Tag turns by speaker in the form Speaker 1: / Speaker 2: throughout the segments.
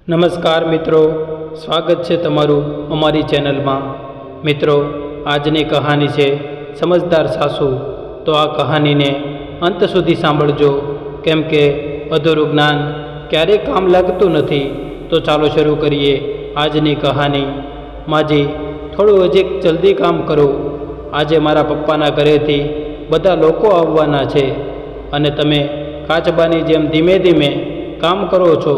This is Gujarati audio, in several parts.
Speaker 1: નમસ્કાર મિત્રો, સ્વાગત છે તમારું અમારી ચેનલમાં। મિત્રો, આજની કહાની છે સમજદાર સાસુ। તો આ કહાનીને અંત સુધી સાંભળજો, કેમ કે અધૂરું જ્ઞાન ક્યારેય કામ લાગતું નથી। તો ચાલો શરૂ કરીએ આજની કહાની। માજી, થોડું હજી જલ્દી કામ કરો। આજે મારા પપ્પાના ઘરેથી બધા લોકો આવવાના છે અને તમે કાચબાની જેમ ધીમે ધીમે કામ કરો છો।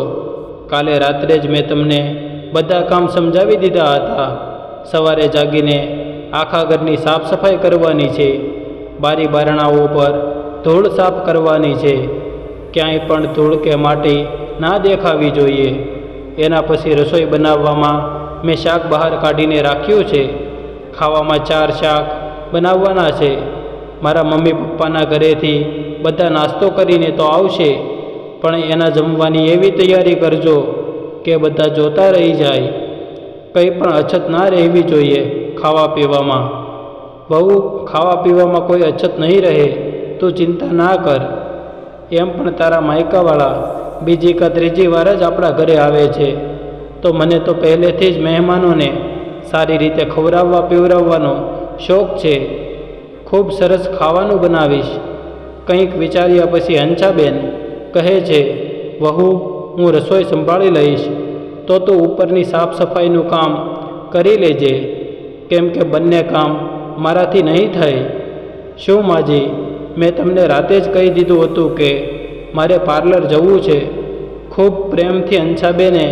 Speaker 1: કાલે રાત્રે જ મેં તમને બધા કામ સમજાવી દીધા હતા। સવારે જાગીને આખા ઘરની સાફ સફાઈ કરવાની છે, બારી બારણાઓ પર ધૂળ સાફ કરવાની છે, ક્યાંય પણ ધૂળ કે માટી ના દેખાવી જોઈએ। એના પછી રસોઈ બનાવવામાં મેં શાક બહાર કાઢીને રાખ્યું છે। ખાવામાં 4 શાક બનાવવાના છે। મારા મમ્મી પપ્પાના ઘરેથી બધા નાસ્તો કરીને તો આવશે, પણ એના જમવાની એવી તૈયારી કરજો કે બધા જોતા રહી જાય। કંઈ પણ અછત ના રહેવી જોઈએ ખાવા પીવામાં। બહુ ખાવા પીવામાં કોઈ અછત નહીં રહે, તું ચિંતા ના કર। એમ પણ તારા માયકાવાળા બીજી કે ત્રીજી વાર જ આપણા ઘરે આવે છે, તો મને તો પહેલેથી જ મહેમાનોને સારી રીતે ખવડાવવા પીવડાવવાનો શોખ છે। ખૂબ સરસ ખાવાનું બનાવીશ। કંઈક વિચાર્યા પછી હંસાબેન કહે છે, વહુ, હું રસોઈ સંભાળી લઈશ, તો તું ઉપરની સાફ સફાઈનું કામ કરી લેજે, કેમ કે બંને કામ મારાથી નહીં થાય। શું માજી, મેં તમને રાતે જ કહી દીધું હતું કે મારે પાર્લર જવું છે। ખૂબ પ્રેમથી હંસાબેને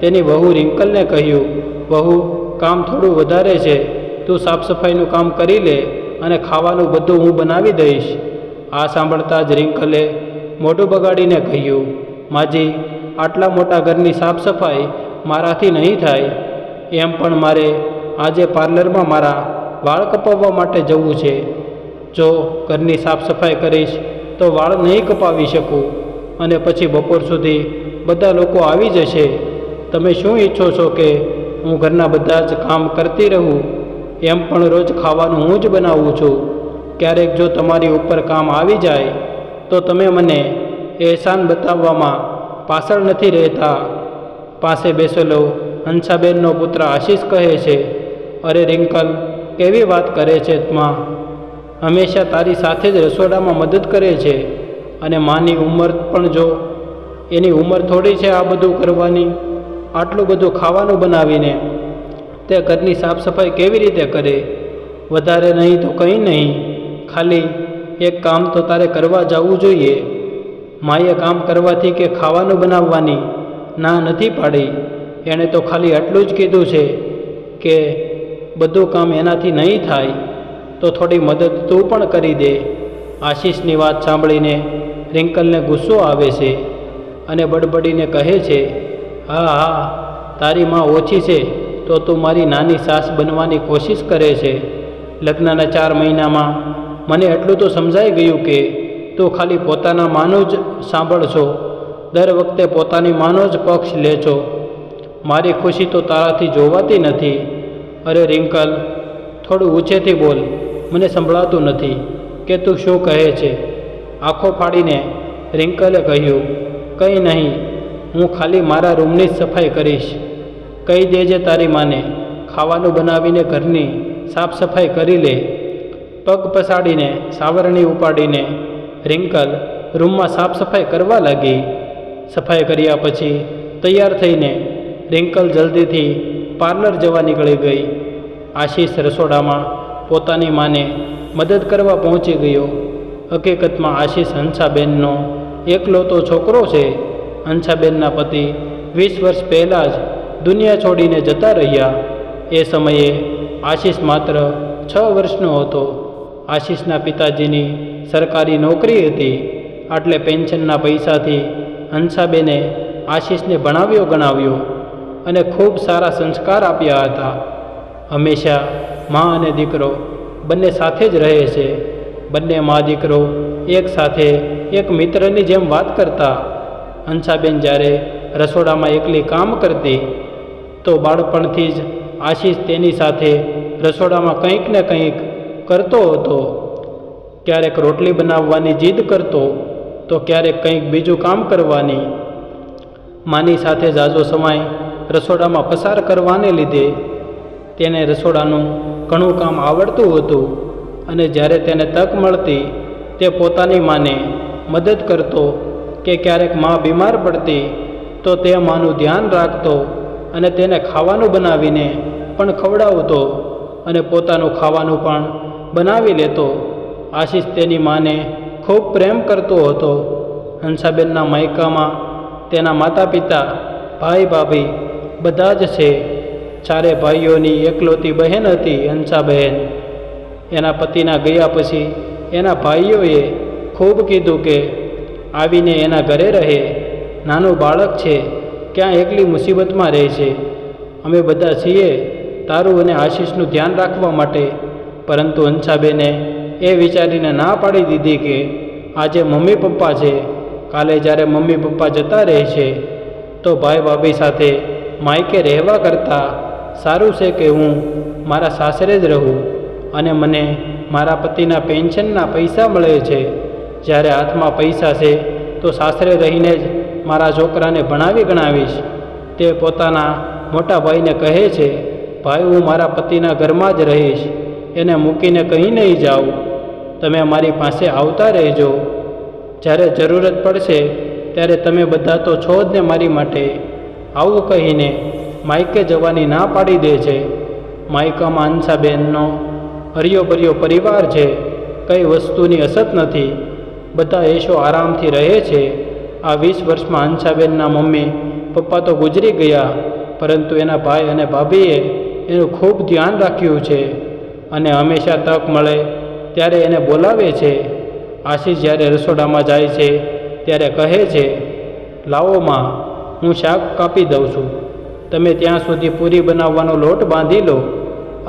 Speaker 1: તેની વહુ રિંકલને કહ્યું, વહુ, કામ થોડું વધારે છે, તું સાફ સફાઈનું કામ કરી લે અને ખાવાનું બધું હું બનાવી દઈશ। આ સાંભળતા જ રિંકલે મોઢું બગાડીને કહ્યું, માજી, આટલા મોટા ઘરની સાફ સફાઈ મારાથી નહીં થાય। એમ પણ મારે આજે પાર્લરમાં મારા વાળ કપાવવા માટે જવું છે। જો ઘરની સાફ સફાઈ કરીશ તો વાળ નહીં કપાવી શકું, અને પછી બપોર સુધી બધા લોકો આવી જશે। તમે શું ઈચ્છો છો કે હું ઘરના બધા જ કામ કરતી રહું? એમ પણ રોજ ખાવાનું હું જ બનાવું છું। ક્યારેક જો તમારી ઉપર કામ આવી જાય તો તમે મને એહસાન બતાવવામાં પાછળ નથી રહેતા। પાસે બેસેલો હંસાબેનનો પુત્ર આશીષ કહે છે, અરે રિંકલ, કેવી વાત કરે છે માં? હંમેશા તારી સાથે જ રસોડામાં મદદ કરે છે, અને માની ઉંમર પણ જો, એની ઉંમર થોડી છે આ બધું કરવાની। આટલું બધું ખાવાનું બનાવીને તે ઘરની સાફ સફાઈ કેવી રીતે કરે? વધારે નહીં તો કંઈ નહીં, ખાલી એક કામ તો તારે કરવા જવું જોઈએ। માએ કામ કરવાથી કે ખાવાનું બનાવવાની ના નથી પાડી, એણે તો ખાલી આટલું જ કીધું છે કે બધું કામ એનાથી નહીં થાય, તો થોડી મદદ તું પણ કરી દે। આશીષની વાત સાંભળીને રિંકલને ગુસ્સો આવે છે અને બડબડીને કહે છે, હા હા, તારી માં ઓછી છે તો તું મારી નાની સાસ બનવાની કોશિશ કરે છે। લગ્નના 4 મહિનામાં મને એટલું તો સમજાઈ ગયું કે તું ખાલી પોતાના માનું જ સાંભળશો, દર વખતે પોતાની માનો જ પક્ષ લે છો। મારી ખુશી તો તારાથી જોવાતી નથી। અરે રિંકલ, થોડું ઊંચેથી બોલ, મને સંભળાતું નથી કે તું શું કહે છે? આંખો ફાડીને રિંકલે કહ્યું, કંઈ નહીં, હું ખાલી મારા રૂમની જ સફાઈ કરીશ। કહી દેજે તારી માને ખાવાનું બનાવીને ઘરની સાફ સફાઈ કરી લે। પગ પસાડીને સાવરણી ઉપાડીને રિંકલ રૂમમાં સાફ સફાઈ કરવા લાગી। સફાઈ કર્યા પછી તૈયાર થઈને રિંકલ જલ્દીથી પાર્લર જવા નીકળી ગઈ। આશીષ રસોડામાં પોતાની માને મદદ કરવા પહોંચી ગયો। હકીકતમાં આશીષ હંસાબેનનો એકલૌતો છોકરો છે। હંસાબેનના પતિ 20 વર્ષ પહેલાં જ દુનિયા છોડીને જતા રહ્યા। એ સમયે આશીષ માત્ર 6 વર્ષનો હતો। આશીષના પિતાજીની સરકારી નોકરી હતી, એટલે પેન્શનના પૈસાથી હંસાબેને આશીષને ભણાવ્યો ગણાવ્યો અને ખૂબ સારા સંસ્કાર આપ્યા હતા। હંમેશા મા અને દીકરો બંને સાથે જ રહે છે। બંને મા દીકરો એક સાથે એક મિત્રની જેમ વાત કરતા। હંસાબેન જ્યારે રસોડામાં એકલી કામ કરતી તો બાળપણથી જ આશીષ તેની સાથે રસોડામાં કંઈક ને કંઈક કરતો હતો। ક્યારેક રોટલી બનાવવાની જીદ કરતો તો ક્યારેક કંઈક બીજું કામ કરવાની। માની સાથે ઝાઝો સમય રસોડામાં પસાર કરવાને લીધે તેને રસોડાનું ઘણું કામ આવડતું હતું અને જ્યારે તેને તક મળતી તે પોતાની માને મદદ કરતો કે ક્યારેક મા બીમાર પડતી તો તે માનું ધ્યાન રાખતો અને તેને ખાવાનું બનાવીને પણ ખવડાવતો અને પોતાનું ખાવાનું પણ બનાવી લેતો. આશીષ તેની માને ખૂબ પ્રેમ કરતો હતો. હંસાબેનના માયકામાં તેના માતા પિતા, ભાઈ ભાભી બધા જ છે. ચારે ભાઈઓની એકલોતી બહેન હતી હંસાબહેન. એના પતિના ગયા પછી એના ભાઈઓએ ખૂબ કીધું કે આવીને એના ઘરે રહે, નાનું બાળક છે, ક્યાં એકલી મુસીબતમાં રહે છે. અમે બધા છીએ તારું અને આશીષનું ધ્યાન રાખવા માટે. પરંતુ હંસાબેને એ વિચારીને ના પાડી દીધી કે આજે મમ્મી પપ્પા છે, કાલે જ્યારે મમ્મી પપ્પા જતા રહેશે તો ભાઈ ભાભી સાથે માયકે રહેવા કરતાં સારું છે કે હું મારા સાસરે જ રહું અને મને મારા પતિના પેન્શનના પૈસા મળે છે. જ્યારે હાથમાં પૈસા છે તો સાસરે રહીને જ મારા છોકરાને ભણાવી ગણાવીશ. તે પોતાના મોટા ભાઈને કહે છે, ભાઈ હું મારા પતિના ઘરમાં જ રહીશ, એને મૂકીને કંઈ નહીં જાઉં, તમે મારી પાસે આવતા રહેજો. જ્યારે જરૂરત પડશે ત્યારે તમે બધા તો છો જ ને મારી માટે. આવું કહીને માયકે જવાની ના પાડી દે છે. માયકામાં હંસાબેનનો હરિયો ભર્યો પરિવાર છે, કંઈ વસ્તુની અછત નથી, બધા એશો આરામથી રહે છે. આ 20 વર્ષમાં હંસાબેનના મમ્મી પપ્પા તો ગુજરી ગયા, પરંતુ એના ભાઈ અને ભાભીએ એનું ખૂબ ધ્યાન રાખ્યું છે અને હંમેશા તક મળે ત્યારે એને બોલાવે છે. આશીષ જ્યારે રસોડામાં જાય છે ત્યારે કહે છે, લાવો માં, હું શાક કાપી દઉં છું, તમે ત્યાં સુધી પૂરી બનાવવાનો લોટ બાંધી લો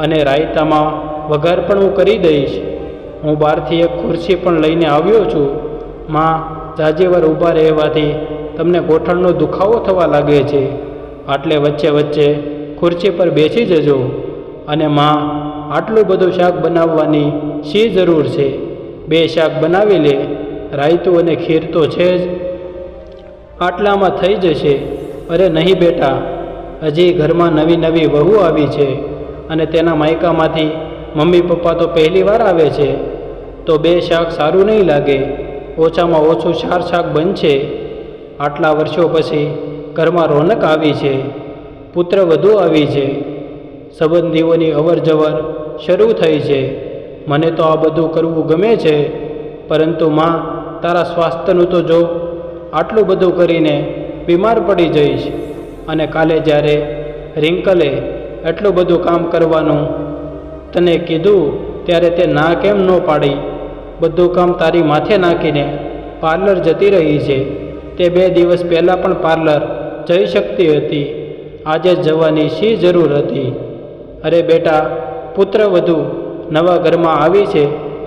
Speaker 1: અને રાયતામાં વઘાર પણ હું કરી દઈશ. હું બહારથી એક ખુરશી પણ લઈને આવ્યો છું. માં, જાજીવાર ઊભા રહેવાથી તમને ગોઠણનો દુખાવો થવા લાગે છે, આટલે વચ્ચે વચ્ચે ખુરશી પર બેસી જજો. અને માં, આટલું બધું શાક બનાવવાની શી જરૂર છે? 2 શાક બનાવી લે, રાયતું અને ખીર તો છે જ, આટલામાં થઈ જશે. અરે નહીં બેટા, હજી ઘરમાં નવી નવી વહુ આવી છે અને તેના માયકામાંથી મમ્મી પપ્પા તો પહેલી વાર આવે છે, તો 2 શાક સારું નહીં લાગે, ઓછામાં ઓછું 4 શાક બનશે. આટલા વર્ષો પછી ઘરમાં રોનક આવી છે, પુત્ર વધુ આવી છે, સંબંધીઓની અવર જવર શરૂ થઈ છે. મને તો આ બધું કરવું ગમે છે, પરંતુ માં, તારા સ્વાસ્થ્યનું તો જો, આટલું બધું કરીને બીમાર પડી જઈશ. અને કાલે જ્યારે રિંકલે એટલું બધું કામ કરવાનું તને કીધું ત્યારે તે ના કેમ ન પાડી? બધું કામ તારી માથે નાખીને પાર્લર જતી રહી છે. તે 2 દિવસ પહેલાં પણ પાર્લર જઈ શકતી હતી, આજે જ જવાની શી જરૂર હતી? અરે બેટા, પુત્ર વધુ નવા ઘરમાં આવી છે,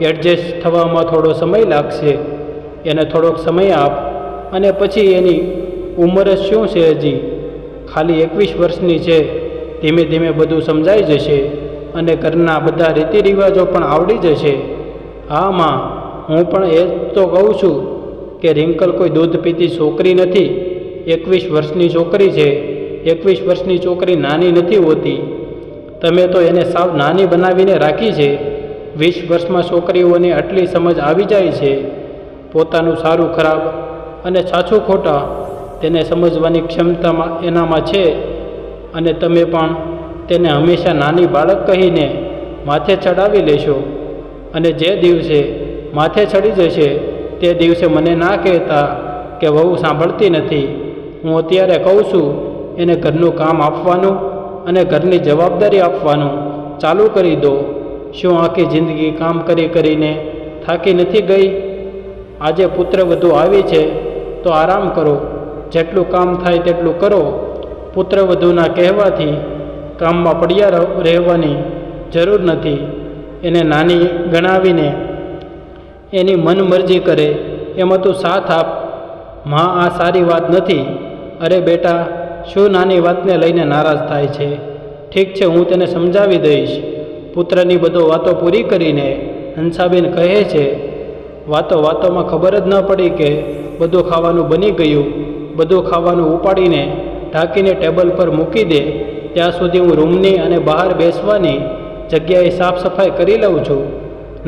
Speaker 1: એડજસ્ટ થવામાં થોડો સમય લાગશે, એને થોડોક સમય આપ. અને પછી એની ઉંમર જ શું છે, હજી ખાલી 21 વર્ષની છે. ધીમે ધીમે બધું સમજાઈ જશે અને ઘરના બધા રીતિરિવાજો પણ આવડી જશે. હા માં, હું પણ એ તો કહું છું કે રિંકલ કોઈ દૂધ પીતી છોકરી નથી, 21 વર્ષની છોકરી છે. 21 વર્ષની છોકરી નાની નથી હોતી. તમે તો એને સાવ નાની બનાવીને રાખી છે. 20 વર્ષમાં છોકરીઓને આટલી સમજ આવી જાય છે. પોતાનું સારું ખરાબ અને સાચું ખોટા તેને સમજવાની ક્ષમતામાં એનામાં છે. અને તમે પણ તેને હંમેશા નાની બાળક કહીને માથે ચડાવી લેશો. અને જે દિવસે માથે ચડી જશે તે દિવસે મને ના કહેતા કે વહુ સાંભળતી નથી. હું અત્યારે કહું છું, એને ઘરનું કામ આપવાનું અને ઘરની જવાબદારી આપવાનું ચાલુ કરી દો. શું આખી જિંદગી કામ કરી કરીને થાકી નથી ગઈ? આજે પુત્ર વધુ આવી છે તો આરામ કરો, જેટલું કામ થાય તેટલું કરો. પુત્ર વધુના કહેવાથી કામમાં પડ્યા રહેવાની જરૂર નથી. એને નાની ગણાવીને એની મનમરજી કરે એમાં તું સાથ આપ. માં, આ સારી વાત નથી. અરે બેટા, શું નાની વાતને લઈને નારાજ થાય છે? ઠીક છે, હું તેને સમજાવી દઈશ. પુત્રની બધો વાતો પૂરી કરીને હંસાબેન કહે છે, વાતોમાં ખબર જ ન પડી કે બધું ખાવાનું બની ગયું. બધું ખાવાનું ઉપાડીને ઢાંકીને ટેબલ પર મૂકી દે ત્યાં સુધી હું રૂમની અને બહાર બેસવાની જગ્યાએ સાફ સફાઈ કરી લઉં છું.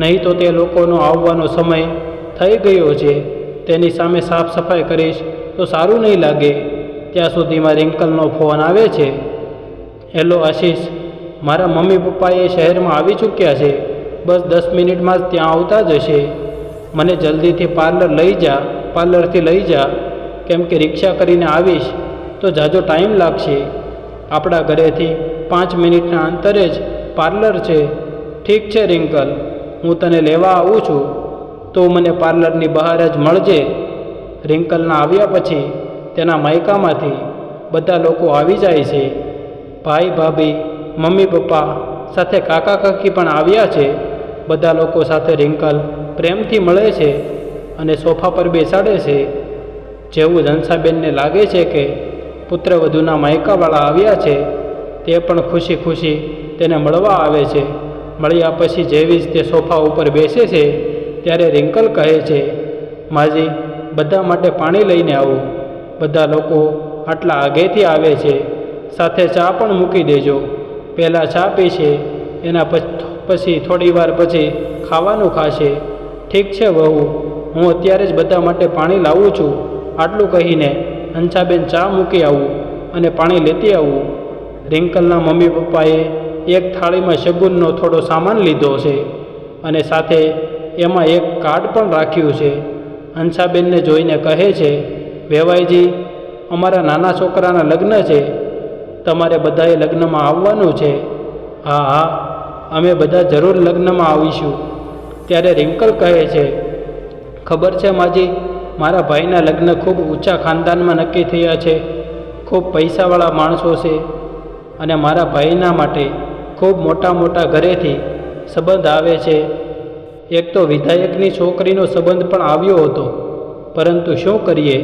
Speaker 1: નહીં તો તે લોકોનો આવવાનો સમય થઈ ગયો છે, તેની સામે સાફ સફાઈ કરીશ તો સારું નહીં લાગે. ત્યાં સુધીમાં રિંકલનો ફોન આવે છે. હેલો આશીષ, મારા મમ્મી પપ્પાએ શહેરમાં આવી ચૂક્યા છે. બસ 10 મિનિટમાં જ ત્યાં આવતા જ હશે. મને જલ્દીથી પાર્લરથી લઈ જા, કેમ કે રિક્ષા કરીને આવીશ તો ઝાઝો ટાઈમ લાગશે. આપણા ઘરેથી 5 મિનિટના અંતરે જ પાર્લર છે. ઠીક છે રિંકલ, હું તને લેવા આવું છું, તો મને પાર્લરની બહાર જ મળજે. રિંકલના આવ્યા પછી તેના માયકામાંથી બધા લોકો આવી જાય છે. ભાઈ ભાભી, મમ્મી પપ્પા સાથે કાકા કાકી પણ આવ્યા છે. બધા લોકો સાથે રિંકલ પ્રેમથી મળે છે અને સોફા પર બેસાડે છે. જેવું હંસાબેનને લાગે છે કે પુત્રવધૂના માયકાવાળા આવ્યા છે, તે પણ ખુશી ખુશી તેને મળવા આવે છે. મળ્યા પછી જેવી જ તે સોફા ઉપર બેસે છે ત્યારે રિંકલ કહે છે, માજી, બધા માટે પાણી લઈને આવો. બધા લોકો આટલા આગેથી આવે છે, સાથે ચા પણ મૂકી દેજો. પહેલાં ચા પીશે, એના પછી થોડી વાર પછી ખાવાનું ખાશે. ઠીક છે વહુ, હું અત્યારે જ બધા માટે પાણી લાવું છું. આટલું કહીને હંસાબેન ચા મૂકી આવું અને પાણી લેતી આવું. રિંકલના મમ્મી પપ્પાએ એક થાળીમાં શગુનનો થોડો સામાન લીધો છે અને સાથે એમાં એક કાર્ડ પણ રાખ્યું છે. હંસાબેનને જોઈને કહે છે, વેવાઈજી, અમારા નાના છોકરાના લગ્ન છે, તમારે બધાએ લગ્નમાં આવવાનું છે. હા હા, અમે બધા જરૂર લગ્નમાં આવીશું. ત્યારે રિંકલ કહે છે, ખબર છે માજી, મારા ભાઈના લગ્ન ખૂબ ઊંચા ખાનદાનમાં નક્કી થયા છે. ખૂબ પૈસાવાળા માણસો છે અને મારા ભાઈના માટે ખૂબ મોટા મોટા ઘરેથી સંબંધ આવે છે. એક તો વિધાયકની છોકરીનો સંબંધ પણ આવ્યો હતો, પરંતુ શું કરીએ,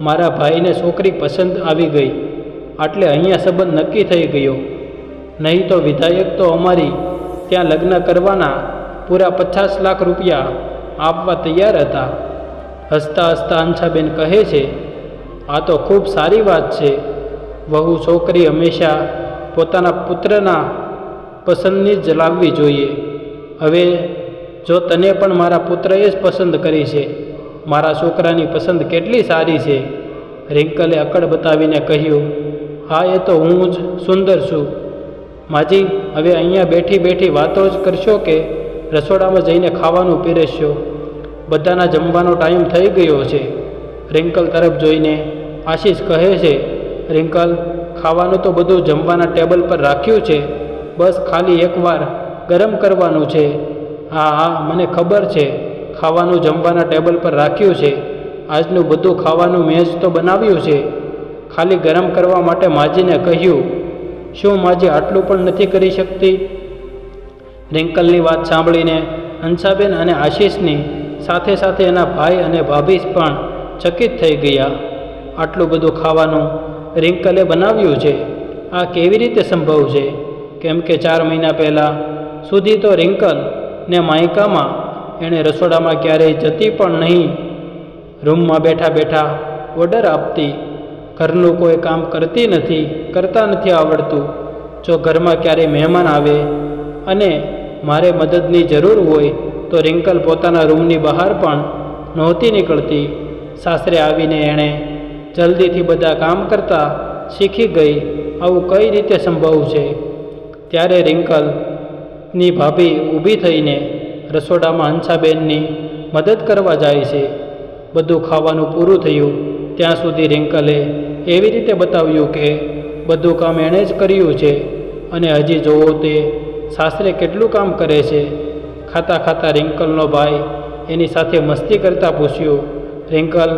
Speaker 1: મારા ભાઈને છોકરી પસંદ આવી ગઈ, એટલે અહીંયા સંબંધ નક્કી થઈ ગયો. નહીં તો વિધાયક તો અમારી ત્યાં લગ્ન કરવાના પૂરા 50 લાખ રૂપિયા આપવા તૈયાર હતા. હસતા હસતા હંસાબેન કહે છે, આ તો ખૂબ સારી વાત છે. વહુ છોકરી હંમેશા પોતાના પુત્રના પસંદની જ લાવવી જોઈએ. હવે જો તને પણ મારા પુત્રએ જ પસંદ કરી છે, મારા છોકરાની પસંદ કેટલી સારી છે. રિંકલે અકડ બતાવીને કહ્યું, હા, એ તો હું જ સુંદર છું. માજી, હવે અહીંયા બેઠી બેઠી વાતો જ કરશો કે રસોડામાં જઈને ખાવાનું પીરસશો? બધાના જમવાનો ટાઈમ થઈ ગયો છે. રિંકલ તરફ જોઈને આશીષ કહે છે, રિંકલ, ખાવાનું તો બધું જમવાના ટેબલ પર રાખ્યું છે, બસ ખાલી એકવાર ગરમ કરવાનું છે. હા હા, મને ખબર છે, ખાવાનું જમવાના ટેબલ પર રાખ્યું છે. આજનું બધું ખાવાનું મેં જ તો બનાવ્યું છે, ખાલી ગરમ કરવા માટે માજીને કહ્યું. શું માજી આટલું પણ નથી કરી શકતી? રિંકલની વાત સાંભળીને હંસાબેન અને આશીષની સાથે સાથે એના ભાઈ અને ભાભી પણ ચકિત થઈ ગયા. આટલું બધું ખાવાનું રિંકલે બનાવ્યું છે, આ કેવી રીતે સંભવ છે? કેમ કે 4 મહિના પહેલાં સુધી તો રિંકલ ને માયકામાં એણે રસોડામાં ક્યારેય જતી પણ નહીં. રૂમમાં બેઠા બેઠા ઓર્ડર આપતી. ઘરનું કોઈ કામ કરતા નથી આવડતું. જો ઘરમાં ક્યારેય મહેમાન આવે અને મારે મદદની જરૂર હોય તો રિંકલ પોતાના રૂમની બહાર પણ નહોતી નીકળતી. સાસરે આવીને એણે જલ્દીથી બધા કામ કરતા શીખી ગઈ. આવું કઈ રીતે સંભવ છે? ત્યારે રિંકલની ભાભી ઊભી થઈને રસોડામાં હંસાબેનની મદદ કરવા જાય છે. બધું ખાવાનું પૂરું થયું ત્યાં સુધી રિંકલે એવી રીતે બતાવ્યું કે બધું કામ એણે જ કર્યું છે અને હજી જોવો તે સાસરે કેટલું કામ કરે છે. ખાતા ખાતા રિંકલનો ભાઈ એની સાથે મસ્તી કરતા પૂછ્યું, રિંકલ,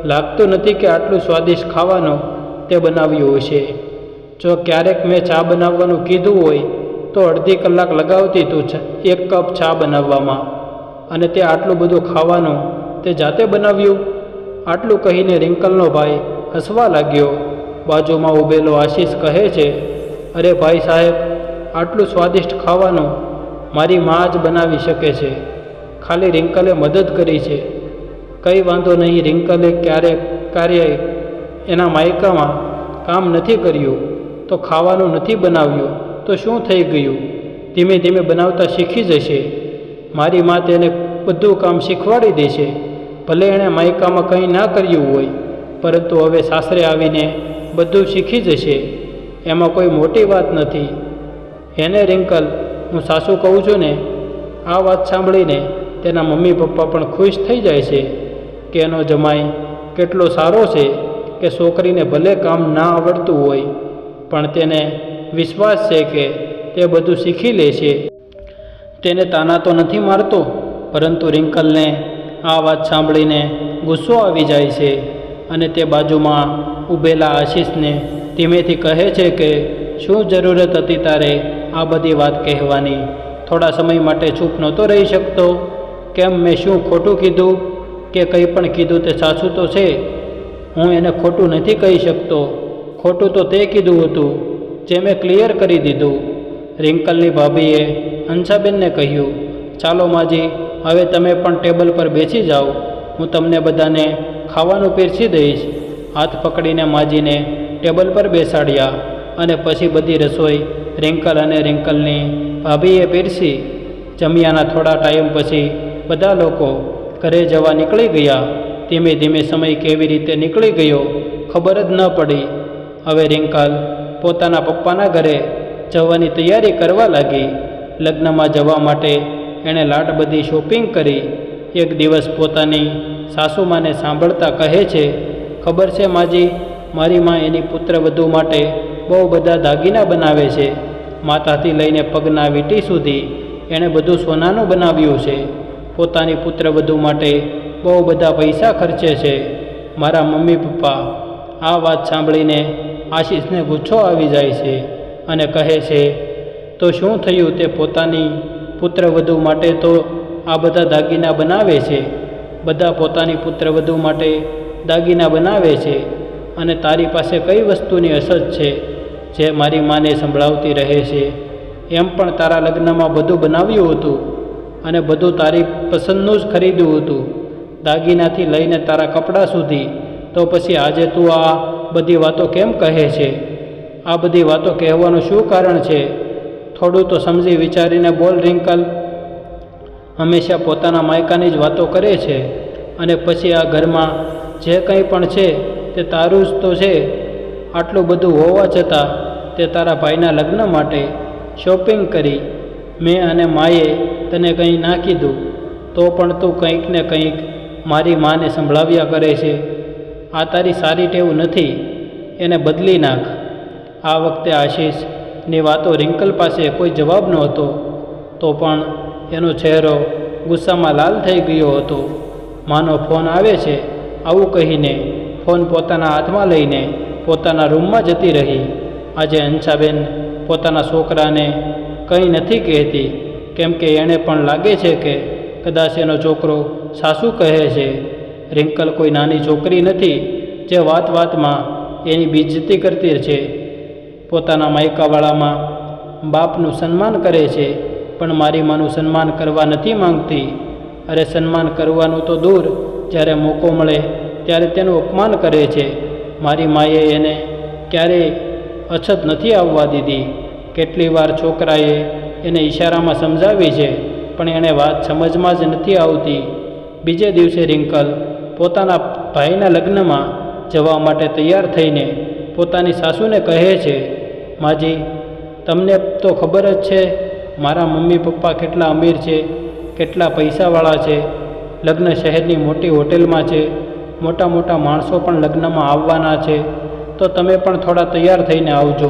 Speaker 1: લાગતું નથી કે આટલું સ્વાદિષ્ટ ખાવાનું તે બનાવ્યું હશે. જો ક્યારેક મેં ચા બનાવવાનું કીધું હોય તો અડધી કલાક લગાવતી તું 1 કપ ચા બનાવવામાં, અને તે આટલું બધું ખાવાનું તે જાતે બનાવ્યું? આટલું કહીને રિંકલનો ભાઈ હસવા લાગ્યો. બાજુમાં ઊભેલો આશીષ કહે છે, અરે ભાઈ સાહેબ, આટલું સ્વાદિષ્ટ ખાવાનું મારી મા જ બનાવી શકે છે, ખાલી રિંકલે મદદ કરી છે. કંઈ વાંધો નહીં, રિંકલે એના માયકામાં કામ નથી કર્યું, તો ખાવાનું નથી બનાવ્યું, તો શું થઈ ગયું? ધીમે ધીમે બનાવતા શીખી જશે. મારી મા તેને બધું કામ શીખવાડી દેશે. ભલે એણે માયકામાં કંઈ ના કર્યું હોય, પરંતુ હવે સાસરે આવીને બધું શીખી જશે. એમાં કોઈ મોટી વાત નથી. એને રિંકલ, હું સાસુ કહું છું ને. આ વાત સાંભળીને તેના મમ્મી પપ્પા પણ ખુશ થઈ જાય છે કે એનો જમાઈ કેટલો સારો છે કે છોકરીને ભલે કામ ના આવડતું હોય, પણ તેને વિશ્વાસ છે કે તે બધું શીખી લેશે. તેને તાના તો નથી મારતો, પરંતુ રિંકલને આ વાત સાંભળીને ગુસ્સો આવી જાય છે અને તે બાજુમાં ઊભેલા આશીષને ધીમેથી કહે છે કે શું જરૂરત હતી તારે આ બધી વાત કહેવાની? થોડા સમય માટે ચૂપ નહોતો રહી શકતો? કેમ, મેં શું ખોટું કીધું કે કંઈ પણ કીધું તે સાચું તો છે. હું એને ખોટું નથી કહી શકતો. ખોટું તો તે કીધું હતું જે મેં ક્લિયર કરી દીધું. રિંકલની ભાભીએ હંસાબેનને કહ્યું, ચાલો માજી, હવે તમે પણ ટેબલ પર બેસી જાઓ. હું તમને બધાને ખાવાનું પીરસી દઈશ. હાથ પકડીને માજીને ટેબલ પર બેસાડ્યા અને પછી બધી રસોઈ રિંકલ અને રિંકલની ભાભીએ પીરસી. જમ્યાના થોડા ટાઈમ પછી બધા લોકો ઘરે જવા નીકળી ગયા. ધીમે ધીમે સમય કેવી રીતે નીકળી ગયો ખબર જ ન પડી. હવે રિંકલ પોતાના પપ્પાના ઘરે જવાની તૈયારી કરવા લાગી. લગ્નમાં જવા માટે એણે લાટ બધી શોપિંગ કરી. એક દિવસ પોતાની સાસુમાને સાંભળતા કહે છે, ખબર છે માજી, મારી મા એની પુત્રવધુ માટે બહુ બધા દાગીના બનાવે છે. માથાથી લઈને પગના વીંટી સુધી એણે બધું સોનાનું બનાવ્યું છે. પોતાની પુત્રવધુ માટે બહુ બધા પૈસા ખર્ચે છે. મારા મમ્મી પપ્પા આ વાત સાંભળીને આશીષને ગુસ્સો આવી જાય છે અને કહે છે, તો શું થયું? તે પોતાની પુત્રવધુ માટે તો આ બધા દાગીના બનાવે છે. બધા પોતાની પુત્રવધુ માટે દાગીના બનાવે છે અને તારી પાસે કઈ વસ્તુની અસર છે જે મારી માને સંભળાવતી રહે છે? એમ પણ તારા લગ્નમાં બધું બનાવ્યું હતું અને બધું તારી પસંદનું જ ખરીદ્યું હતું, દાગીનાથી લઈને તારા કપડાં સુધી. તો પછી આજે તું આ બધી વાતો કેમ કહે છે? આ બધી વાતો કહેવાનું શું કારણ છે? થોડું તો સમજી વિચારીને બોલ રિંકલ. હંમેશા પોતાના માયકાની જ વાતો કરે છે અને પછી આ ઘરમાં જે કંઈ પણ છે તે તારું જ તો છે. આટલું બધું હોવા છતાં તે તારા ભાઈના લગ્ન માટે શોપિંગ કરી. મેં અને માએ તને કંઈ ના કીધું તો પણ તું કંઈક ને કંઈક મારી માને સંભળાવ્યા કરે છે. આ તારી સારી ટેવ નથી, એને બદલી નાખ. આ વખતે આશીષની વાતો રિંકલ પાસે કોઈ જવાબ નહોતો, તો પણ એનો ચહેરો ગુસ્સામાં લાલ થઈ ગયો હતો. માનો ફોન આવે છે. આવું કહીને ફોન પોતાના હાથમાં લઈને પોતાના રૂમમાં જતી રહી. આજે હંસાબેન પોતાના છોકરાને કંઈ નથી કહેતી, કેમ કે એણે પણ લાગે છે કે કદાચ એનો છોકરો સાસુ કહે છે. રિંકલ કોઈ નાની છોકરી નથી જે વાત વાતમાં એની બેઇજ્જતી કરતી છે. પોતાના માયકાવાળામાં બાપનું સન્માન કરે છે, પણ મારી માનું સન્માન કરવા નથી માંગતી. અરે સન્માન કરવાનું તો દૂર, જ્યારે મોકો મળે ત્યારે તેનું અપમાન કરે છે. મારી માએ એને ક્યારેય અછત નથી આવવા દીધી. કેટલી વાર છોકરાએ એને ઈશારામાં સમજાવી છે, પણ એણે વાત સમજમાં જ નથી આવતી. બીજે દિવસે રિંકલ પોતાના ભાઈના લગ્નમાં જવા માટે તૈયાર થઈને પોતાની સાસુને કહે છે, માજી, તમને તો ખબર જ છે મારા મમ્મી પપ્પા કેટલા અમીર છે, કેટલા પૈસાવાળા છે. લગ્ન શહેરની મોટી હોટેલમાં છે. મોટા મોટા માણસો પણ લગ્નમાં આવવાના છે. તો તમે પણ થોડા તૈયાર થઈને આવજો.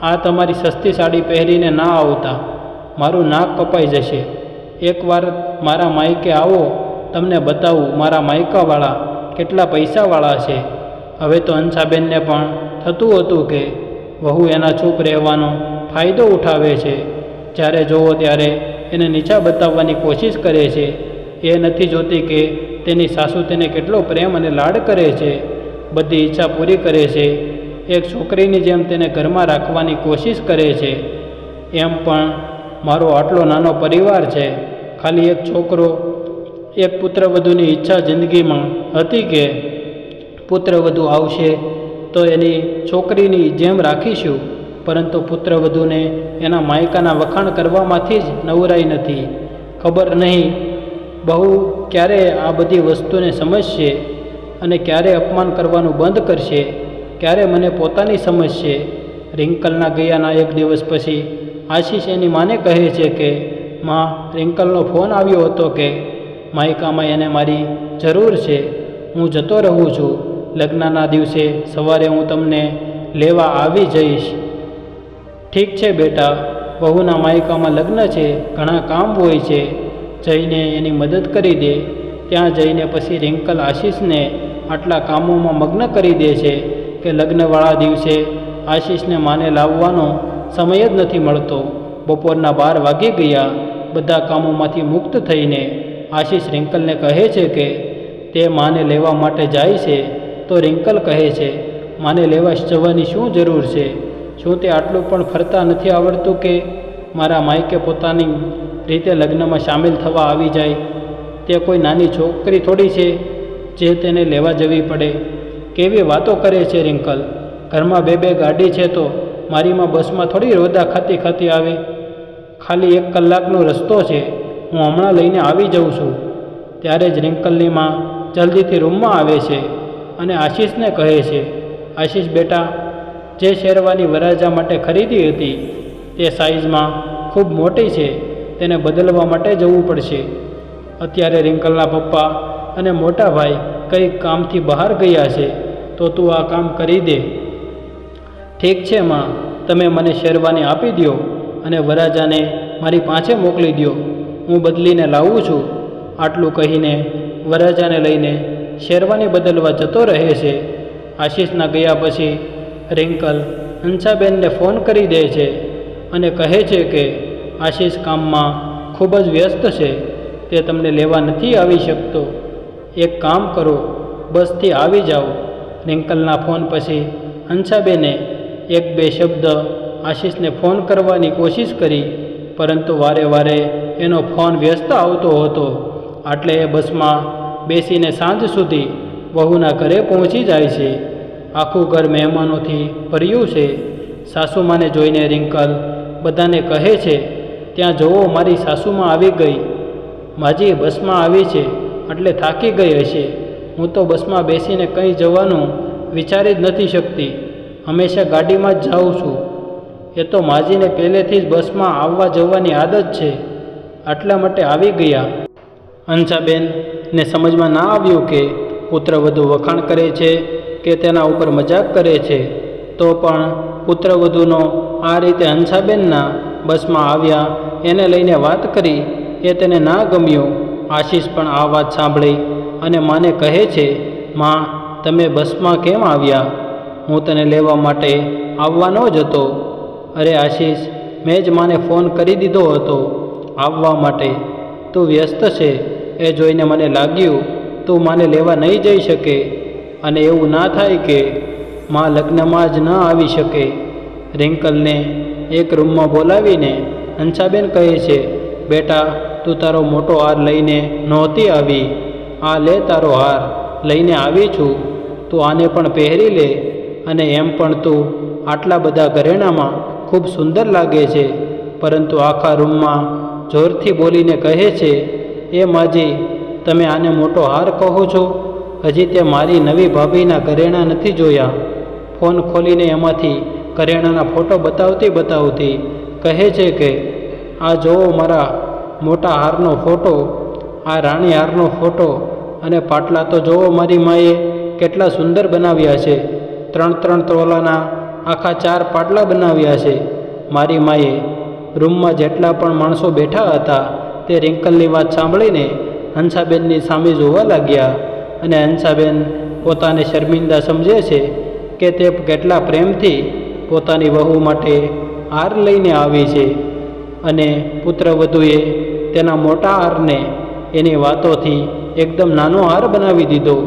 Speaker 1: આ તમારી સસ્તી સાડી પહેરીને ના આવતા, મારું નાક કપાઈ જશે. એકવાર મારા માયકે આવો, તમને બતાવું મારા માયકાવાળા કેટલા પૈસાવાળા છે. હવે તો હંસાબેનને પણ થતું હતું કે વહુ એના ચૂપ રહેવાનો ફાયદો ઉઠાવે છે. જ્યારે જોવો ત્યારે એને નીચા બતાવવાની કોશિશ કરે છે. એ નથી જોતી કે તેની સાસુ તેને કેટલો પ્રેમ અને લાડ કરે છે. બધી ઈચ્છા પૂરી કરે છે. એક છોકરીની જેમ તેને ઘરમાં રાખવાની કોશિશ કરે છે. એમ પણ મારો આટલો નાનો પરિવાર છે. ખાલી એક છોકરો, એક પુત્રવધુની ઈચ્છા જિંદગીમાં હતી કે પુત્રવધુ આવશે તો એની છોકરીની જેમ રાખીશું, પરંતુ પુત્રવધુને એના માયકાના વખાણ કરવામાંથી જ નવરાઈ નથી. ખબર નહીં બહુ ક્યારે આ બધી વસ્તુને સમજશે અને ક્યારે અપમાન કરવાનું બંધ કરશે, ક્યારે મને પોતાની સમજશે. રિંકલના ગયાના એક દિવસ પછી આશીષ એની માને કહે છે કે માં, રિંકલનો ફોન આવ્યો હતો કે માયકામાં એને મારી જરૂર છે, હું જતો રહું છું, લગ્નના દિવસે સવારે હું તમને લેવા આવી જઈશ. ઠીક છે બેટા, બહુના માયકામાં લગ્ન છે, ઘણા કામ હોય છે, જઈને એની મદદ કરી દે. ત્યાં જઈને પછી રિંકલ આશીષને આટલા કામોમાં મગ્ન કરી દે છે કે લગ્નવાળા દિવસે આશીષને માને લાવવાનો સમય જ નથી મળતો. બપોરના 12 વાગી ગયા. બધા કામોમાંથી મુક્ત થઈને આશીષ રિંકલને કહે છે કે તે માને લેવા માટે જાય છે. તો રિંકલ કહે છે, માને લેવા જવાની શું જરૂર છે? શું તે આટલું પણ ફરતા નથી આવડતું કે મારા માયકે પોતાની રીતે લગ્નમાં સામેલ થવા આવી જાય? તે કોઈ નાની છોકરી થોડી છે જે તેને લેવા જવી પડે. કેવી વાતો કરે છે રિંકલ. ઘરમાં 2 ગાડી છે તો મારીમાં બસમાં થોડી રોદા ખાતી આવે. ખાલી 1 કલાકનો રસ્તો છે, હું હમણાં લઈને આવી જાઉં છું. ત્યારે જ રિંકલની માં જલ્દીથી રૂમમાં આવે છે અને આશીષને કહે છે, આશીષ બેટા, જે શેરવાની વરરાજા માટે ખરીદી હતી તે સાઇઝમાં ખૂબ મોટી છે, તેને બદલવા માટે જવું પડશે. અત્યારે રિંકલના પપ્પા અને મોટા ભાઈ કંઈક કામથી બહાર ગયા છે, તો તું આ કામ કરી દે. ઠીક છે માં, તમે મને શેરવાની આપી દો અને વરરાજાને મારી પાસે મોકલી દો, હું બદલીને લાવું છું. આટલું કહીને વરરાજાને લઈને શેરવાની બદલવા જતો રહે છે. આશીષના ગયા પછી રિંકલ હંસાબેનને ફોન કરી દે છે અને કહે છે કે આશીષ કામમાં ખૂબ જ વ્યસ્ત છે, તે તમને લેવા નથી આવી શકતો. એક કામ કરો, બસથી આવી જાઓ. રિંકલના ફોન પછી હંસાબેને 1-2 શબ્દ આશીષને ફોન કરવાની કોશિશ કરી, પરંતુ વારે વારે એનો ફોન વ્યસ્ત આવતો હતો. આટલે એ બસમાં બેસીને સાંજ સુધી વહુના ઘરે પહોંચી જાય છે. આખું ઘર મહેમાનોથી ભર્યું છે. સાસુમાને જોઈને રિંકલ બધાને કહે છે, ત્યાં જુઓ, મારી સાસુમાં આવી ગઈ. માજી બસમાં આવી છે એટલે થાકી ગઈ હશે. હું તો બસમાં બેસીને કંઈ જવાનું વિચારી જ નથી શકતી, હંમેશા ગાડીમાં જ જાઉં છું. એ તો માજીને પહેલેથી જ બસમાં આવવા જવાની આદત છે, આટલા માટે આવી ગયા. હંસાબેનને સમજમાં ના આવ્યું કે પુત્રવધુ વખાણ કરે છે કે તેના ઉપર મજાક કરે છે. તો પણ પુત્રવધુનો આ રીતે હંસાબેનના બસમાં આવ્યા એને લઈને વાત કરી એ તેને ના ગમ્યું. આશીષ પણ આ વાત સાંભળી અને માને કહે છે, માં, તમે બસમાં કેમ આવ્યા? હું તને લેવા માટે આવવાનો જ હતો. અરે આશીષ, મેં જ માને ફોન કરી દીધો હતો આવવા માટે. તું વ્યસ્ત છે એ જોઈને મને લાગ્યું તું માને લેવા નહીં જઈ શકે, અને એવું ના થાય કે માં લગ્નમાં જ ન આવી શકે. રિંકલને એક રૂમમાં બોલાવીને હંસાબેન કહે છે, બેટા, તું તારો મોટો હાર લઈને નહોતી આવી, આ લે તારો હાર લઈને આવી છું, તું આને પણ પહેરી લે. અને એમ પણ તું આટલા બધા ઘરેણામાં ખૂબ સુંદર લાગે છે. પરંતુ આખા રૂમમાં જોરથી બોલીને કહે છે, એ માજી, તમે આને મોટો હાર કહો છો? હજી તે મારી નવી ભાભીના ઘરેણાં નથી જોયા. ફોન ખોલીને એમાંથી ઘરેણાંના ફોટો બતાવતી કહે છે કે આ જોવો મારા મોટા હારનો ફોટો, આ રાણી હારનો ફોટો, અને પાટલા તો જોવો મારી માએ કેટલા સુંદર બનાવ્યા છે. 3-3 તોલાના આખા 4 પાટલા બનાવ્યા છે મારી માએ. રૂમમાં જેટલા પણ માણસો બેઠા હતા તે રિંકલની વાત સાંભળીને હંસાબેનની સામે જોવા લાગ્યા. અને હંસાબેન પોતાને શર્મિંદા સમજે છે કે તે કેટલા પ્રેમથી પોતાની વહુ માટે હાર લઈને આવી છે, અને પુત્રવધુએ તેના મોટા હારને એની વાતોથી એકદમ નાનો હાર બનાવી દીધો.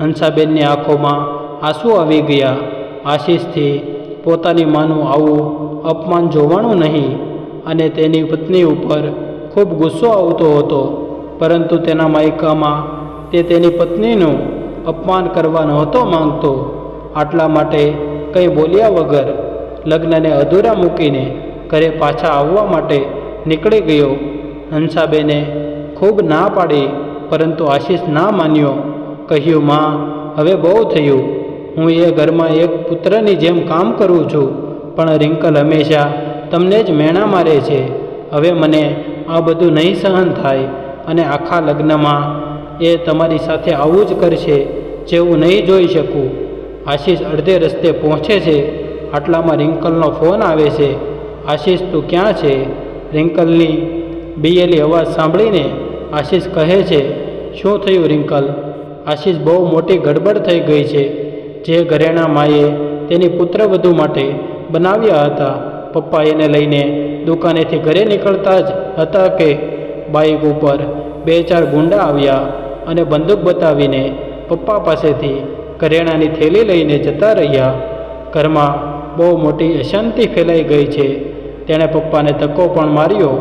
Speaker 1: હંસાબેનની આંખોમાં આંસુ આવી ગયા. આશીષથી પોતાની માનું આવું અપમાન જોવાનું નહીં, અને તેની પત્ની ઉપર ખૂબ ગુસ્સો આવતો હતો. પરંતુ તેના માયકામાં તે તેની પત્નીનું અપમાન કરવા નહોતો માંગતો. આટલા માટે કંઈ બોલ્યા વગર લગ્નને અધૂરા મૂકીને ઘરે પાછા આવવા માટે નીકળી ગયો. હંસાબેને ખૂબ ના પાડી, પરંતુ આશીષ ના માન્યો. કહ્યું, માં, હવે બહુ થયું. હું એ ઘરમાં એક પુત્રની જેમ કામ કરું છું, પણ રિંકલ હંમેશા તમને જ મેણા મારે છે. હવે મને આ બધું નહીં સહન થાય, અને આખા લગ્નમાં એ તમારી સાથે આવું જ કરશે, જેવું નહીં જોઈ શકું. આશીષ અડધે રસ્તે પહોંચે છે. આટલામાં રિંકલનો ફોન આવે છે. આશીષ, તું ક્યાં છે? રિંકલની બિયેલી અવાજ સાંભળીને આશીષ કહે છે, શું થયું રિંકલ? આશીષ, બહુ મોટી ગડબડ થઈ ગઈ છે. જે ઘરેણાં માએ તેની પુત્રવધુ માટે બનાવ્યા હતા, પપ્પા એને લઈને દુકાનેથી ઘરે નીકળતા જ હતા કે બાઇક ઉપર 2-4 ગુંડા આવ્યા અને બંદૂક બતાવીને પપ્પા પાસેથી ઘરેણાંની થેલી લઈને જતા રહ્યા. ઘરમાં બહુ મોટી અશાંતિ ફેલાઈ ગઈ છે. તેણે પપ્પાને ધક્કો પણ માર્યો,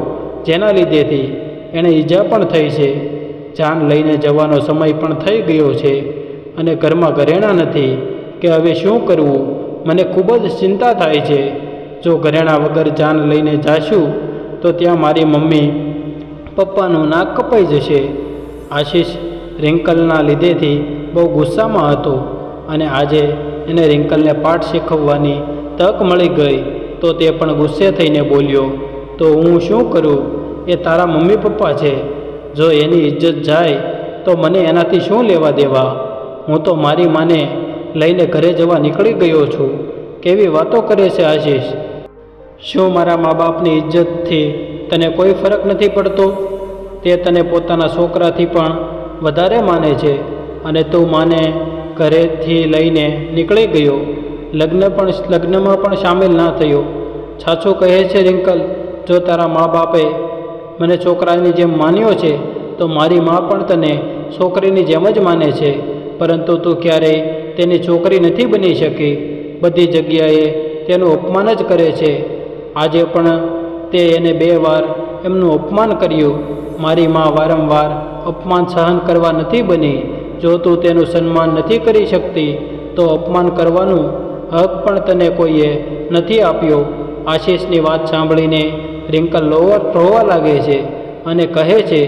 Speaker 1: જેના લીધેથી એણે ઈજા પણ થઈ છે. જાન લઈને જવાનો સમય પણ થઈ ગયો છે અને ઘરમાં ઘરેણાં નથી કે હવે શું કરવું? મને ખૂબ જ ચિંતા થાય છે. જો ઘરેણાં વગર જાન લઈને જાશું તો ત્યાં મારી મમ્મી પપ્પાનું નાક કપાઈ જશે. આશીષ રિંકલના લીધેથી બહુ ગુસ્સામાં હતો, અને આજે એને રિંકલને પાઠ શીખવવાની તક મળી ગઈ તો તે પણ ગુસ્સે થઈને બોલ્યો, તો હું શું કરું? એ તારા મમ્મી પપ્પા છે. જો એની ઇજ્જત જાય તો મને એનાથી શું લેવા દેવા? હું તો મારી માને લઈને ઘરે જવા નીકળી ગયો છું. કેવી વાતો કરે છે આશીષ? શું મારા મા બાપની ઇજ્જતથી તને કોઈ ફરક નથી પડતો? તે તને પોતાના છોકરાથી પણ વધારે માને છે, અને તું માને ઘરેથી લઈને નીકળી ગયો. લગ્નમાં પણ સામેલ ના થયો. સાચું કહે છે રિંકલ, જો તારા મા બાપે મને છોકરાની જેમ માન્યો છે તો મારી મા પણ તને છોકરીની જેમ જ માને છે. પરંતુ તું ક્યારેય તેની છોકરી નથી બની શકી. બધી જગ્યાએ તેનું અપમાન જ કરે છે. આજે પણ તે એને 2 વાર એમનું અપમાન કર્યું. મારી મા વારંવાર અપમાન સહન કરવા નથી બની. જો તું તેનું સન્માન નથી કરી શકતી તો અપમાન કરવાનું હક પણ તને કોઈએ નથી આપ્યો. આશીષની વાત સાંભળીને રિંકલ રોવા લાગે છે અને કહે છે,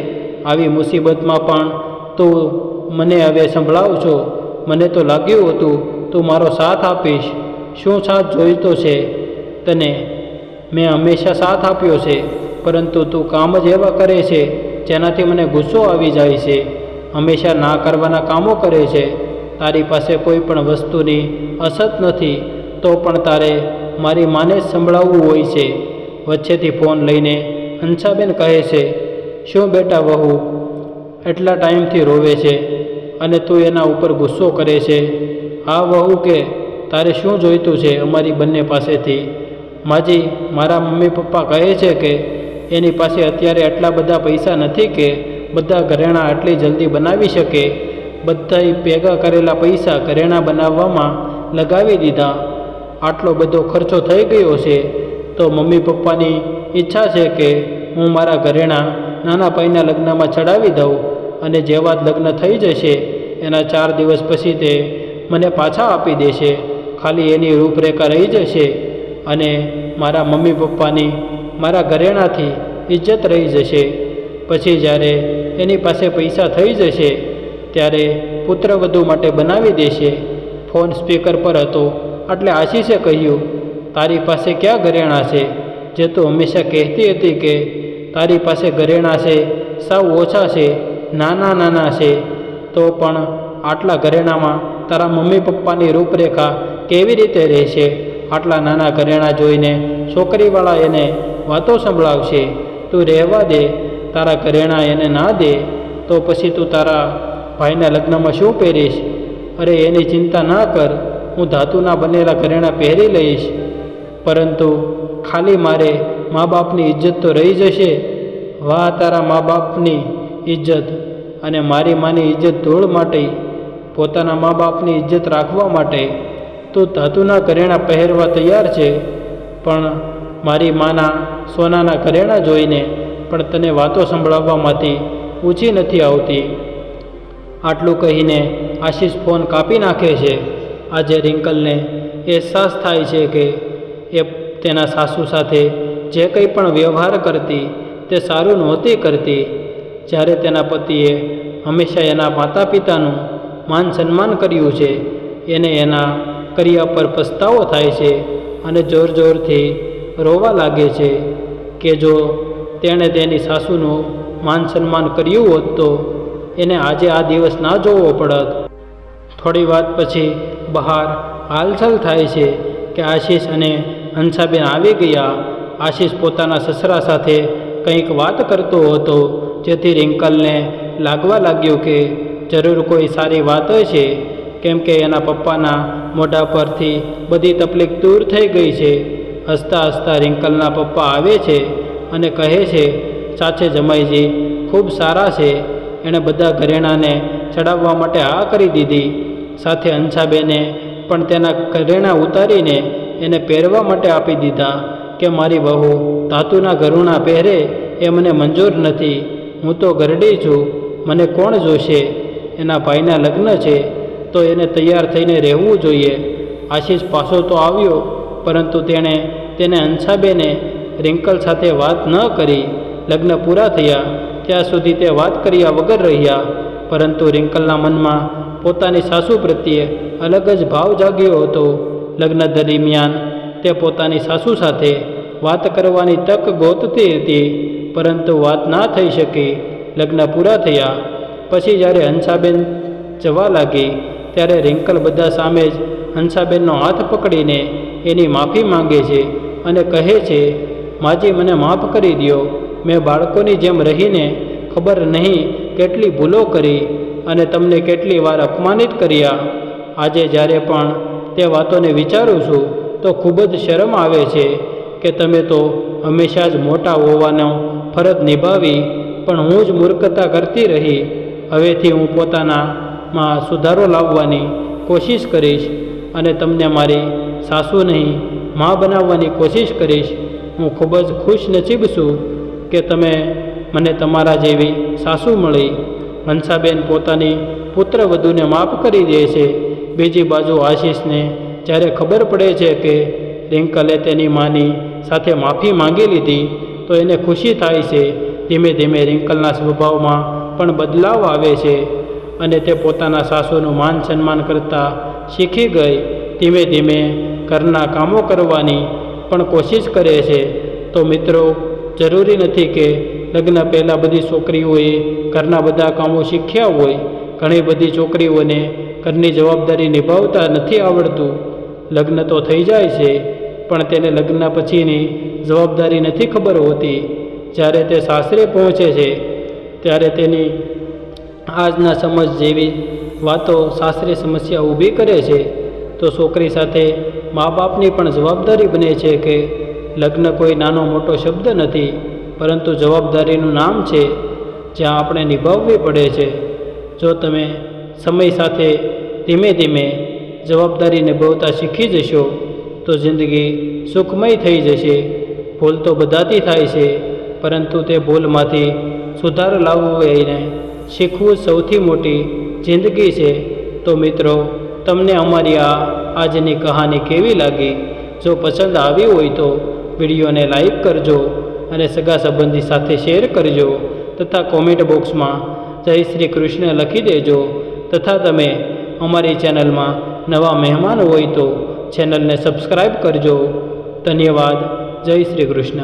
Speaker 1: આવી મુસીબતમાં પણ તું મને હવે સંભળાવ છો. મને તો લાગ્યું હતું તું મારો સાથ આપીશ. શું સાથ જોઈતો છે તને? મેં હંમેશા સાથ આપ્યો છે, પરંતુ તું કામ જ એવા કરે છે જેનાથી મને ગુસ્સો આવી જાય છે. હંમેશા ના કરવાના કામો કરે છે. તારી પાસે કોઈ પણ વસ્તુની અછત નથી, તો પણ તારે મારી માને જ સંભળાવવું હોય છે. વચ્ચેથી ફોન લઈને હંસાબેન કહે છે, શું બેટા વહુ એટલા ટાઈમથી રોવે છે અને તું એના ઉપર ગુસ્સો કરે છે? હા વહુ, કે તારે શું જોઈતું છે અમારી બંને પાસેથી? માજી, મારા મમ્મી પપ્પા કહે છે કે એની પાસે અત્યારે આટલા બધા પૈસા નથી કે બધા ઘરેણાં આટલી જલ્દી બનાવી શકે. બધાય ભેગા કરેલા પૈસા ઘરેણાં બનાવવામાં લગાવી દીધા. આટલો બધો ખર્ચો થઈ ગયો છે તો મમ્મી પપ્પાની ઈચ્છા છે કે હું મારા ઘરેણાં નાના ભાઈના લગ્નમાં ચડાવી દઉં, અને જેવા જ લગ્ન થઈ જશે એના 4 દિવસ પછી તે મને પાછા આપી દેશે. ખાલી એની રૂપરેખા રહી જશે અને મારા મમ્મી પપ્પાની મારા ઘરેણાંથી ઇજ્જત રહી જશે. પછી જ્યારે એની પાસે પૈસા થઈ જશે ત્યારે પુત્રવધુ માટે બનાવી દેશે. ફોન સ્પીકર પર હતો એટલે આશીષે કહ્યું, તારી પાસે ક્યાં ઘરેણાં છે? જે તું હંમેશા કહેતી હતી કે તારી પાસે ઘરેણાં છે, સાવ ઓછા છે, નાના છે, તો પણ આટલા ઘરેણાંમાં તારા મમ્મી પપ્પાની રૂપરેખા કેવી રીતે રહેશે? આટલા નાના ઘરેણાં જોઈને છોકરીવાળા એને વાતો સંભળાવશે. તું રહેવા દે. તારા ઘરેણાં એને ના દે તો પછી તું તારા ભાઈના લગ્નમાં શું પહેરીશ? અરે એની ચિંતા ના કર, હું ધાતુના બનેલા ઘરેણાં પહેરી લઈશ. પરંતુ ખાલી મારે મા બાપની ઇજ્જત તો રહી જશે. વાહ, તારા મા બાપની ઇજ્જત અને મારી માની ઇજ્જત ધૂળ માટે, પોતાના મા બાપની ઇજ્જત રાખવા માટે તું ધાતુના ઘરેણાં પહેરવા તૈયાર છે, પણ મારી માના સોનાના ઘરેણાં જોઈને પણ તને વાતો સંભળાવવામાંથી ઊંચી નથી આવતી. આટલું કહીને આશિષ ફોન કાપી નાખે છે. આજે રિંકલને અહેસાસ થાય છે કે એ તેના સાસુ સાથે જે કંઈ પણ વ્યવહાર કરતી તે સારું નહોતી કરતી. જ્યારે તેના પતિએ હંમેશા એના માતા પિતાનું માન સન્માન કર્યું છે, એને એના કર્યા પર પસ્તાવો થાય છે અને જોર જોરથી રોવા લાગે છે કે જો તેણે તેની સાસુનું માન સન્માન કર્યું હોત તો એને આજે આ દિવસ ના જોવો પડત. થોડી વાત પછી બહાર હાલચાલ થાય છે કે આશિષ અને હંસાબેન આવી ગયા. આશિષ પોતાના સસરા સાથે કંઈક વાત કરતો હતો, જેથી રિંકલને લાગવા લાગ્યું કે જરૂર કોઈ સારી વાત હશે, કેમ કે એના પપ્પાના મોઢા પરથી બધી તકલીફ દૂર થઈ ગઈ છે. હસતા હસતા રિંકલના પપ્પા આવે છે અને કહે છે, સાચે જમાઈજી ખૂબ સારા છે. એણે બધા ઘરેણાંને ચડાવવા માટે હા કરી દીધી. સાથે હંસાબેને પણ તેના ઘરેણાં ઉતારીને એને પહેરવા માટે આપી દીધા કે મારી વહુ ધાતુના ઘરેણાં પહેરે એ મને મંજૂર નથી. હું તો ગરડી છું, મને કોણ જોશે? એના ભાઈના લગ્ન છે તો એને તૈયાર થઈને રહેવું જોઈએ. આશિષ પાછો તો આવ્યો, પરંતુ તેણે તેને હંસાબેને રિંકલ સાથે વાત ન કરી. લગ્ન પૂરા થયા ત્યાં સુધી તે વાત કર્યા વગર રહ્યા, પરંતુ રિંકલના મનમાં પોતાની સાસુ પ્રત્યે અલગ જ ભાવ જાગ્યો હતો. લગ્ન દરમિયાન તે પોતાની સાસુ સાથે વાત કરવાની તક ગોતતી હતી, પરંતુ વાત ના થઈ શકી. લગ્ન પૂરા થયા પછી જ્યારે હંસાબેન જવા લાગી ત્યારે રિંકલ બધા સામે જ હંસાબેનનો હાથ પકડીને એની માફી માંગે છે અને કહે છે, માજી મને માફ કરી દો. મેં બાળકોની જેમ રહીને ખબર નહીં કેટલી ભૂલો કરી અને તમને કેટલી વાર અપમાનિત કર્યા. આજે જ્યારે પણ તે વાતોને વિચારું છું તો ખૂબ જ શરમ આવે છે કે તમે તો હંમેશા જ મોટા હોવાનો ફરજ નિભાવી, પણ હું જ મૂર્ખતા કરતી રહી. હવેથી હું પોતાનામાં સુધારો લાવવાની કોશિશ કરીશ અને તમને મારી સાસુ નહીં મા બનાવવાની કોશિશ કરીશ. હું ખૂબ જ ખુશનસીબ છું કે તમે મને તમારા જેવી સાસુ મળી. હંસાબેન પોતાની પુત્રવધૂને માફ કરી દે છે. બીજી બાજુ આશિષને જ્યારે ખબર પડે છે કે રિંકલે તેની માની સાથે માફી માંગી લીધી તો એને ખુશી થાય છે. ધીમે ધીમે રિંકલના સ્વભાવમાં પણ બદલાવ આવે છે અને તે પોતાના સાસુનું માન સન્માન કરતા શીખી ગઈ. ધીમે ધીમે ઘરના કામો કરવાની પણ કોશિશ કરે છે. તો મિત્રો, જરૂરી નથી કે લગ્ન પહેલાં બધી છોકરીઓએ ઘરના બધા કામો શીખ્યા હોય. ઘણી બધી છોકરીઓને ઘરની જવાબદારી નિભાવતા નથી આવડતું. લગ્ન તો થઈ જાય છે, પણ તેને લગ્ન પછીની જવાબદારી નથી ખબર હોતી. જ્યારે તે સાસરે પહોંચે છે ત્યારે તેની આજના સમજ જેવી વાતો સાસરે સમસ્યા ઊભી કરે છે. તો છોકરી સાથે મા બાપની પણ જવાબદારી બને છે કે લગ્ન કોઈ નાનો મોટો શબ્દ નથી, પરંતુ જવાબદારીનું નામ છે જ્યાં આપણે નિભાવવી પડે છે. જો તમે સમય સાથે ધીમે ધીમે જવાબદારી નિભાવતા શીખી જશો તો જિંદગી સુખમય થઈ જશે. ભૂલ તો બધાથી થાય છે, પરંતુ તે ભૂલમાંથી સુધાર લાવવો એને શીખવું સૌથી મોટી જિંદગી છે. તો મિત્રો, તમને અમારી આજની કહાની કેવી લાગી? જો પસંદ આવી હોય તો વિડીયોને લાઈક કરજો અને સગા સંબંધી સાથે શેર કરજો તથા કોમેન્ટ બોક્સમાં જય શ્રી કૃષ્ણ લખી દેજો. તથા તમે અમારી ચેનલમાં નવા મહેમાન હોય તો ચેનલને સબસ્ક્રાઈબ કરજો. ધન્યવાદ. જય શ્રી કૃષ્ણ.